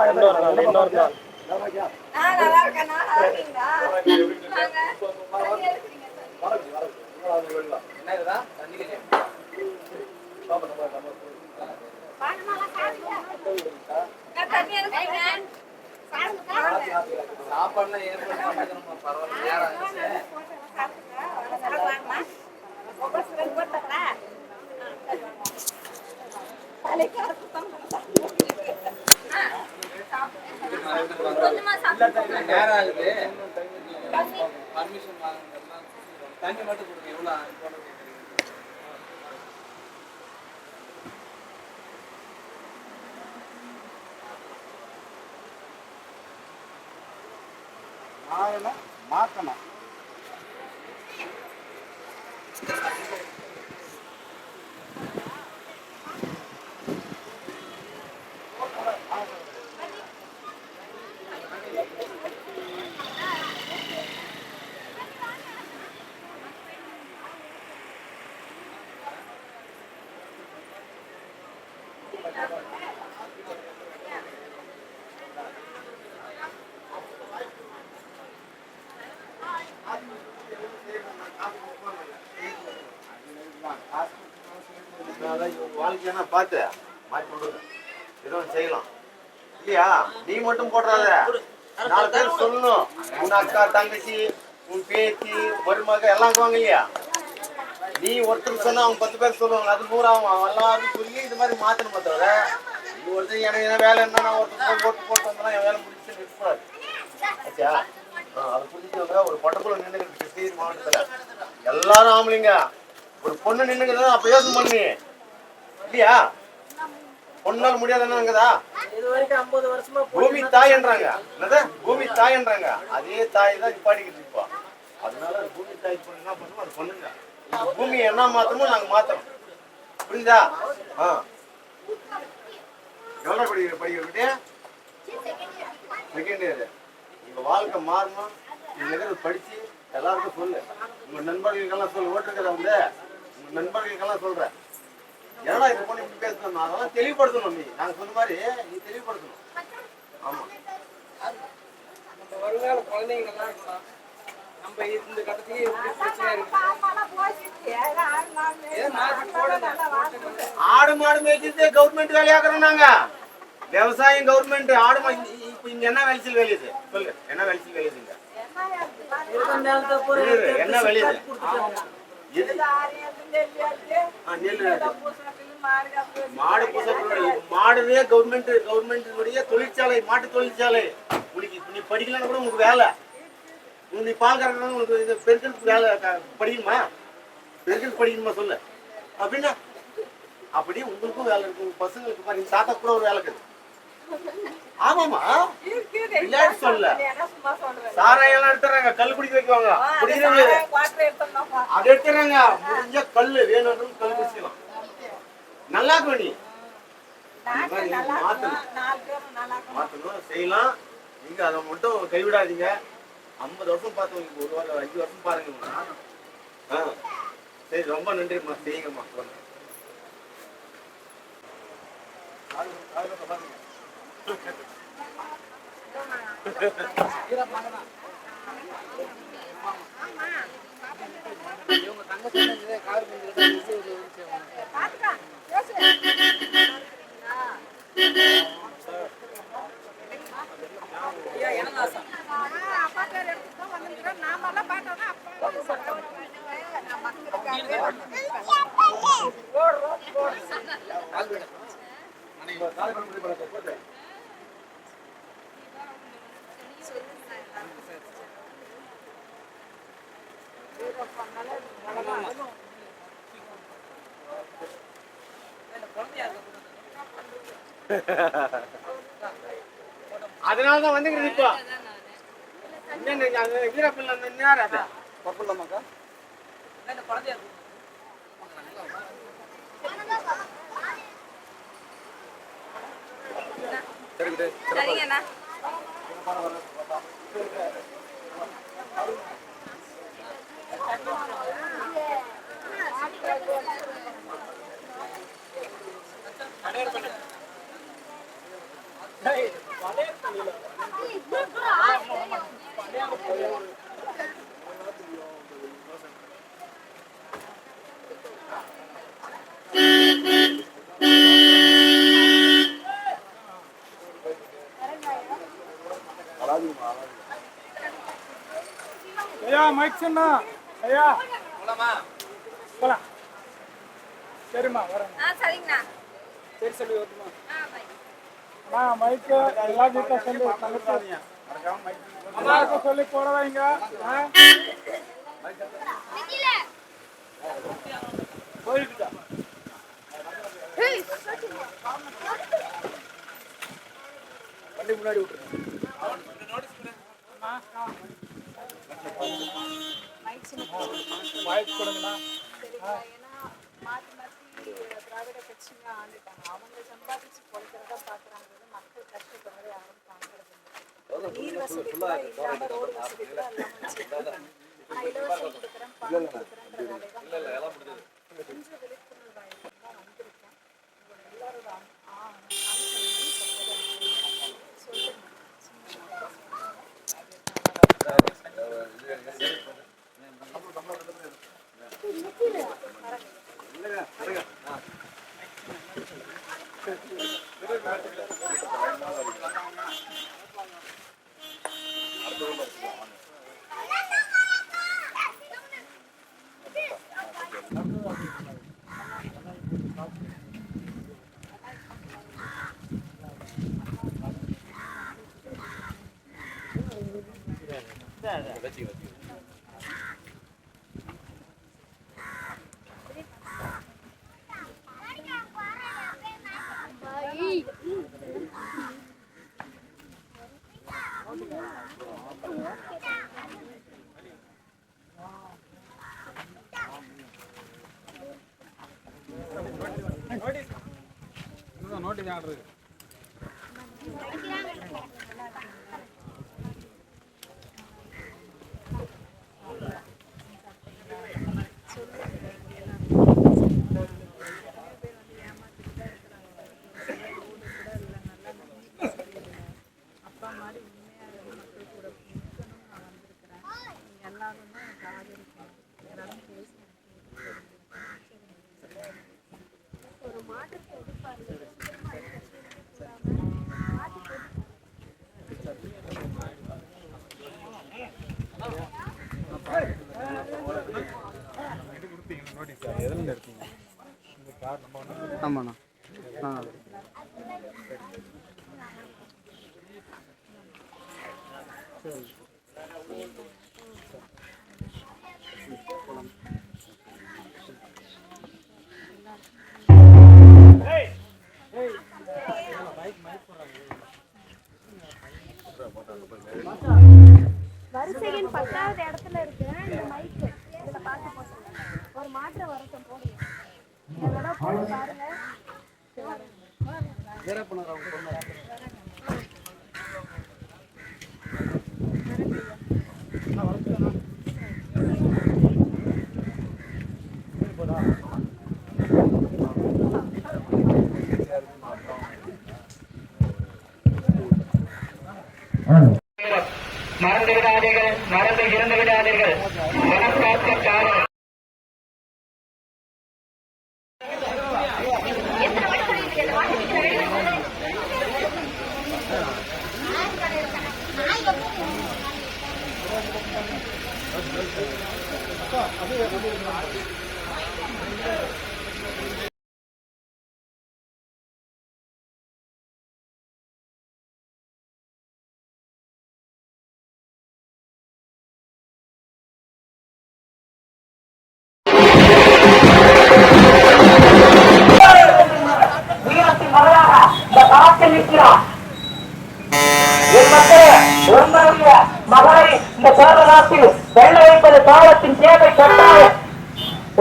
இன்னொரு நாள் நல்லா இருக்கேன். நல்லா இருக்கீங்களா? சாப்பாடுலாம் ஏற்பாடு பரவாயில்ல. நேரம் ஆகுது. பர்மிஷன் வாங்குறதுலாம் தண்ணி மட்டும் கொடுங்க. எவ்வளோ மாற்றணும். வாழ்க்கையான பார்த்து மாற்றி விடுங்க. எதுவும் செய்யலாம் இல்லையா? நீ மட்டும் போடுறாத, 4 பேர் சொல்லணும். உன் அக்கா, தங்கச்சி, உன் பேத்தி, மருமக எல்லாம் வாங்க இல்லையா? நீ ஒருத்தர் சொன்னா அவங்க 10 பேர் சொல்லுவாங்க. அது 100 ஆகும். எல்லாரும் சொல்லி இது மாதிரி மாற்றணும். தவிர நீ ஒருத்தர் எனக்கு என்ன வேலை என்ன நான் ஒருத்தர் போட்டு வந்தா என் வேலை முடிச்சு நிற்கக்கூடாது. ஆச்சா? அதை புரிஞ்சுக்கோங்க. ஒரு பொட்டக்குள்ள நின்று கிருஷ்ணகிரி மாவட்டத்தில் எல்லாரும் ஆம்பளைங்க. ஒரு பொண்ணு நின்னுக்குதா அப்ப யோசனை பண்ணி இல்லையா? பொண்ணால் முடியாதுன்னுங்கதா. பூமி தாய்ன்றாங்க. என்னது பூமி தாய்ன்றாங்க? அதே தாய் தான் நிப்பாடிக்கிட்டு இப்போ. அதனால பூமி தாய் என்ன பண்ணுவோம் அது பண்ணுங்க. பூமி என்ன மாத்தமோ நாங்க மாத்தணும். புரியுதா? எவ்வளோ படிக்கிற செகண்ட் இயர். உங்க வாழ்க்கை மாறணும். நீங்க படிச்சு எல்லாருக்கும் சொல்லு. உங்க நண்பர்களுக்கெல்லாம் சொல்லு. ஓட்டுருக்கிறவங்க உங்க நண்பர்களுக்கெல்லாம் சொல்றேன். ஏன்னா இது பண்ணி இப்படி பேசணும். அதெல்லாம் தெளிவுபடுத்தணும். நீ நாங்க சொன்ன மாதிரி நீ தெளிவுபடுத்தணும். ஆமா, நம்ம வருங்கால குழந்தைங்கெல்லாம் இருக்கலாம். நம்ம இந்த கட்டத்துக்கு ஆடு மாடு மேய்ச்சிட்டு கவர்மெண்ட் வேலையாக்குறோம் நாங்க. விவசாயம் கவர்மெண்ட். ஆடு இப்ப இங்க என்ன விளைச்சல் விளையுது சொல்லு? என்ன விளைச்சல் விளையுதுங்க? என்ன விளையுது? மாடு மாடுவே கவர்மெண்ட் தொழிற்சாலை, மாட்டு தொழிற்சாலை. உனக்கு நீ படிக்கலன்னா கூட உங்களுக்கு வேலை. நீ பால் கறக்கணும். உங்களுக்கு இது பெருக்கல் வேலை படிக்கணுமா? பெருக்கல் படிக்கணுமா சொல்லு? அப்படின்னா அப்படி உங்களுக்கும் வேலை இருக்கு. உங்க பசங்களுக்கு பாருங்க, தாத்தா கூட ஒரு வேலை இருக்குது. ஆமாமா, விளையாட்டு சொல்ல. சாராயம் எடுத்துறாங்க, கல் குடிக்க வைக்குவாங்க. அதை எடுத்துறாங்க. முடிஞ்ச கல்லு வேணும், கல் குடிக்கலாம். நல்லா இருக்கும். நீ மாத்தணும் செய்யலாம். நீங்க அதை மட்டும் கைவிடாதீங்க. 50 வருஷம் பார்த்தவங்க 1 வாரம் 5 வருஷம் பாருங்க. சரி, ரொம்ப நன்றிம்மா. செய்யுங்கம்மா. இவங்க தங்க கார் அதனாலதான் வந்துங்க. இப்போ வீரப்பிள்ளை பப்பிள்ளமாக்கா சரிங்கண்ணா. ஐயா மைக் சொன்னா ஐயா போலாம். சரிம்மா வரேன். சரிங்கண்ணா. சரி சொல்லி வருமா மைக்கு எல்லாம் வீட்டை சொல்லி அம்மாவுக்கு சொல்லி போட வைங்க. போயிட்டுட்டா வண்டி முன்னாடி விட்டுருங்க. மைக் கொடுங்கண்ணா. திராவிட கட்சிங்க ஆண்டுட்டாங்க. அவங்க சம்பாதிச்சு பொழைக்கிறத பாக்குறாங்க. மக்கள் கஷ்டப்படுறத யாரும் பாக்குறது. நீர் வசதி கூட இல்லாம ரோடு வசதி கூட இல்லாம நான் இலவசம் கொடுக்குறேன், பணம் கொடுக்குறேன்ற வேலையெல்லாம் கொஞ்சம் விழிப்புணர்வு தான் வந்திருக்கேன். எல்லாரோட நோட்டி ஆடுறது அப்பா மாதிரி உண்மையாக மக்கள் கூட இருக்கணும். நான் வந்திருக்கிறேன். எல்லாருமே எனக்கு ஆதரிக்கணும். எல்லாரும் பேசி ஒரு மாற்றத்தை எதிர்பார்த்து ஆமாண்ணா. வரிசையின் 10வது இடத்துல இருக்கு இந்த மைக்கு. இதுல பார்த்து போட்டுருங்க. ஒரு மாற்றம் வரட்டும் போடுங்க. இதோட போட்டு பாருங்க. மறந்து விடாதீர்கள், மறந்து இருந்து விடாதீர்கள். மனக்காக்க மகளை இந்த கேரளத்தில் வெள்ள வைப்பது காலத்தின் தேவை கட்டாயம்.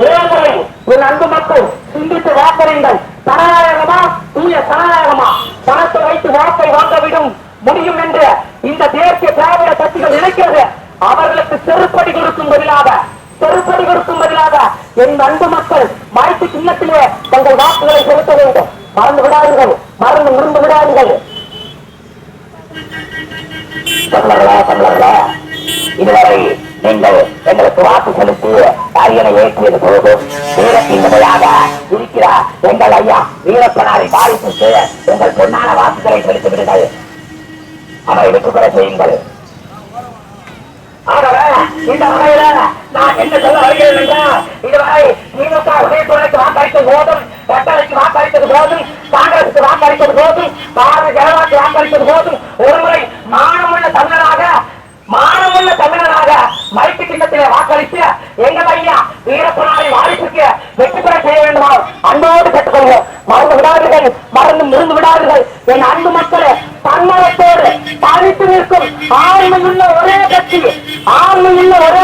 ஒரே முறை என் அன்பு மக்கள் சிந்தித்து வாக்களியுங்கள். ஜனநாயகமா தூய ஜனநாயகமா? பணத்தை வைத்து வாக்கை வாங்கவிடும் முடியும் என்று இந்த தேசிய திராவிட கட்சிகள் நினைக்கிறது. அவர்களுக்கு செருப்படி கொடுக்கும் பதிலாக என் அன்பு மக்கள் மாய்த்து சின்னத்திலே தங்கள் வாக்குகளை செலுத்த வேண்டும். மறந்து விடாதீர்கள், மறந்து விடாதீர்கள். தமிழர்களா இதுவரை நீங்கள் எங்களுக்கு வாக்கு செலுத்தி அரியணை ஏற்றியது போதும் வீரத்தின் முறையாக இருக்கிற எங்கள் ஐயா வீரப்பனாரை பாதிப்புக்கு உங்கள் பொன்னான வாக்குகளை செலுத்தி விடுங்கள். அவரை வெற்றுப்பெற செய்யுங்கள். இந்த வகையில நான் என்ன சொல்ல வருகிறேன் என்றால், இதுவரை திமுக உதயத்துறைக்கு வாக்களித்த போதும், கட்டளைக்கு வாக்களித்தது போதும், காங்கிரசுக்கு வாக்களித்தது போதும், பாரதிய ஜனதாக்கு வாக்களித்தது போதும், ஒருமுறை மானமுள்ள தமிழராக மைக்கு சின்னத்திலே வாக்களித்து எங்கள் ஐயா வீரப்பனாரை வாரிசுக்கு வெற்றி பெற செய்ய வேண்டுமா அன்போடு கேட்டுக்கொள்வோம். மறந்து விடாதீர்கள், மறந்து விடாதீர்கள். என் அன்பு மக்களே, தன்னலத்தோடு தனித்து நிற்கும் ஆண்மையுள்ள ஒரே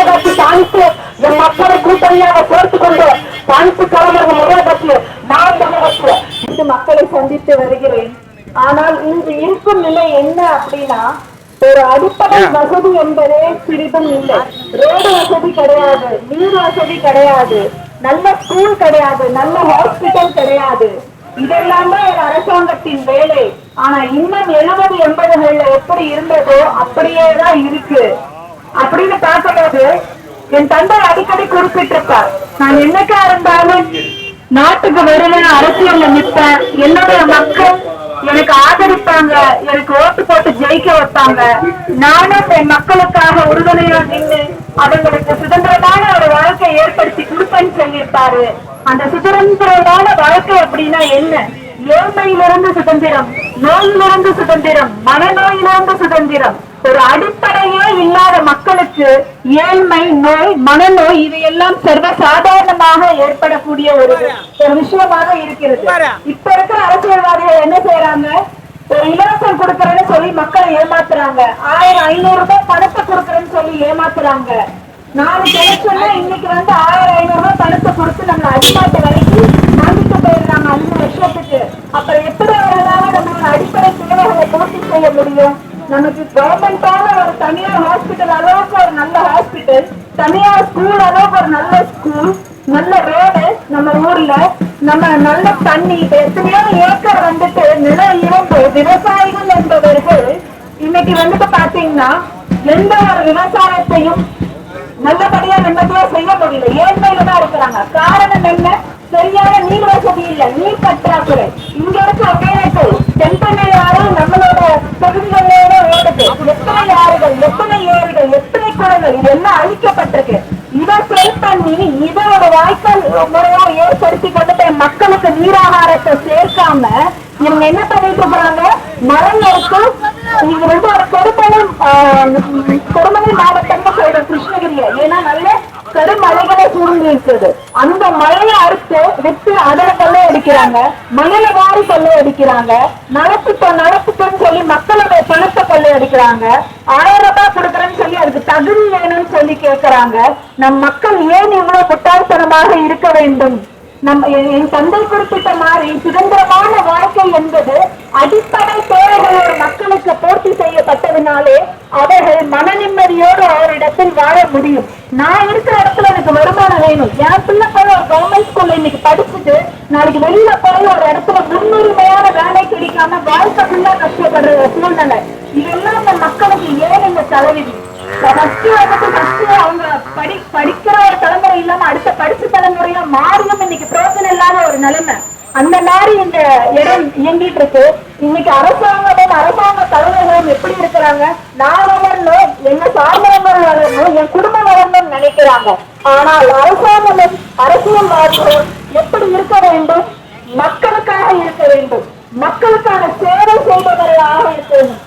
கட்சி தனித்து என் மக்களை கூட்டணியாக சேர்த்துக் கொண்டு தனித்து கலந்து ஒரே கட்சி நான் தமிழ் கட்சி. இந்த மக்களை சந்தித்து வருகிறேன். ஆனால் இன்று இருக்கும் நிலை என்ன அப்படின்னா, ஒரு அடிப்படை வசதி என்பதே சிறிதும் இல்லை. ரோடு வசதி கிடையாது, நீர் வசதி கிடையாது, நல்ல ஸ்கூல் கிடையாது, நல்ல ஹாஸ்பிட்டல் கிடையாது. இதெல்லாமே ஒரு அரசாங்கத்தின் வேலை. ஆனா இன்னும் 70-80கள்ல எப்படி இருந்ததோ அப்படியேதான் இருக்கு. அப்படின்னு பார்க்கும்போது என் தந்தை அடிக்கடி குறிப்பிட்டிருப்பார், நான் என்னைக்கா இருந்தாலும் நாட்டுக்கு வருவேன், அரசியல்ல நிற்பேன், என்னுடைய மக்கள் எனக்கு ஆதரிப்பாங்க, எனக்கு ஓட்டு போட்டு ஜெயிக்க வைப்பாங்க, நானும் என் மக்களுக்காக உறுதுணையா நின்று அவங்களுக்கு சுதந்திரமான ஒரு வாழ்க்கை ஏற்படுத்தி கொடுப்பேன்னு சொல்லியிருப்பாரு. அந்த சுதந்திரமான வாழ்க்கை அப்படின்னா என்ன? ஏழ்மையிலிருந்து சுதந்திரம், நோயிலிருந்து சுதந்திரம், மனநோயிலிருந்து சுதந்திரம். ஒரு அடிப்படையே இல்லாத மக்களுக்கு ஏழ்மை, நோய், மனநோய் இவையெல்லாம் சர்வசாதாரணமாக ஏற்படக்கூடிய ஒரு விஷயமாக இருக்கிறது. இப்ப இருக்கிற அரசியல்வாதிகள் என்ன செய்யறாங்க? ஒரு இலவசம் கொடுக்கறேன்னு சொல்லி மக்களை ஏமாத்துறாங்க. 1000-500 ரூபாய் பணத்தை கொடுக்கறேன்னு சொல்லி ஏமாத்துறாங்க. நாளைக்கு எலெக்ஷன்ல இன்னைக்கு 1000-500 ரூபாய் பணத்தை கொடுத்து நம்ம அடிமாட்ட வரைக்கும் வாங்கிட்டு போயிடுறாங்க 5 வருஷத்துக்கு. அப்புறம் எப்படி அவர்களால நம்மளோட அடிப்படை தேவைகளை பூர்த்தி செய்ய முடியும்? நமக்கு கவர்மெண்டான ஒரு தனியார் ஹாஸ்பிட்டல் அளவுக்கு ஒரு நல்ல ஹாஸ்பிட்டல், தனியார் ஸ்கூல் அளவுக்கு ஒரு நல்ல ஸ்கூல், நல்ல ரோடு நம்ம ஊர்ல, நம்ம நல்ல தண்ணி, எத்தனையோ ஏக்கர் நிலம் இருந்து விவசாயிகள் என்பவர்கள் இன்னைக்கு பாத்தீங்கன்னா எந்த ஒரு விவசாயத்தையும் நல்லபடியா நிம்மதியா செய்ய முடியல. ஏழ்மையில தான் இருக்கிறாங்க. காரணம் என்ன? சரியான நீர் வசதி இல்ல, நீர் பற்றாக்குறை. இங்க இருக்க ஒகேனக்கல், தென்பெண்ணை ஆறு நம்மளோட தொகுதிகளோட ஓடுது. எத்தனை ஆறுகள், எத்தனை ஏரிகள், எத்தனை குளங்கள், இதெல்லாம் அழிக்கப்பட்டிருக்கு. இதை சரி பண்ணி இதை ஒரு வாய்க்கால் முறையா ஏற்படுத்தி கொண்டு போய் மக்களுக்கு நீராகாரத்தை சேர்க்காம இவங்க என்ன பண்ணிட்டு இருக்கிறாங்க? மரம் இருக்கு. இது ஒரு கொடுமலை மாவட்டம்னு சொல்ற கிருஷ்ணகிரியை, ஏன்னா நல்ல கருமலைகளை சூழ்ந்து இருக்குது. அந்த மலையை அறுத்து விட்டு அதர கொள்ளை அடிக்கிறாங்க, மணலை வாரி கொள்ளை அடிக்கிறாங்க, நடத்துன்னு சொல்லி மக்களோட பணத்தை கொள்ளை அடிக்கிறாங்க. 1000 ரூபாய் கொடுக்குறேன்னு சொல்லி அதுக்கு தகுதி வேணும்னு சொல்லி கேட்கிறாங்க. நம் மக்கள் ஏன் இவ்வளவு முட்டாள்தனமாக இருக்க வேண்டும்? என் தந்தை குறிப்பிட்ட மாதிரி சுதந்திரமான வாழ்க்கை என்பது அடிப்படை தேவைகள் ஒரு மக்களுக்கு பூர்த்தி செய்யப்பட்டதுனாலே அவர்கள் மன நிம்மதியோடு அவரிடத்தில் வாழ முடியும். நான் இருக்கிற இடத்துல எனக்கு வருமானம் வேணும். என் பிள்ளை போய் ஒரு கவர்மெண்ட் ஸ்கூல்ல இன்னைக்கு படிச்சுட்டு நாளைக்கு வெளியில போய் ஒரு இடத்துல முன்னுரிமையான வேலை கிடைக்காம வாழ்க்கை ஃபுல்லா கஷ்டப்படுற சூழ்நிலை. இதெல்லாம் அந்த மக்களுக்கு ஏன் இந்த தலைவிதி? அவங்க படிக்கிற ஒரு தலைமுறை இல்லாம அடுத்த படிச்ச தலைமுறையா மாறியும் இன்னைக்கு பிரோஜனம் இல்லாத ஒரு நிலைமை. அந்த மாதிரி இந்த இடம் இயங்கிட்டு இருக்கு. இன்னைக்கு அரசாங்க தலைவர்களும் எப்படி இருக்கிறாங்க? நான் வளரணும், என்ன சார்ந்தவர்கள் வளரணும், என் குடும்பம் வளரணும்னு நினைக்கிறாங்க. ஆனால் அரசியல்வாதிகள் எப்படி இருக்க வேண்டும்? மக்களுக்காக இருக்க வேண்டும், மக்களுக்கான சேவை செய்பவர்களாக இருக்க வேண்டும்.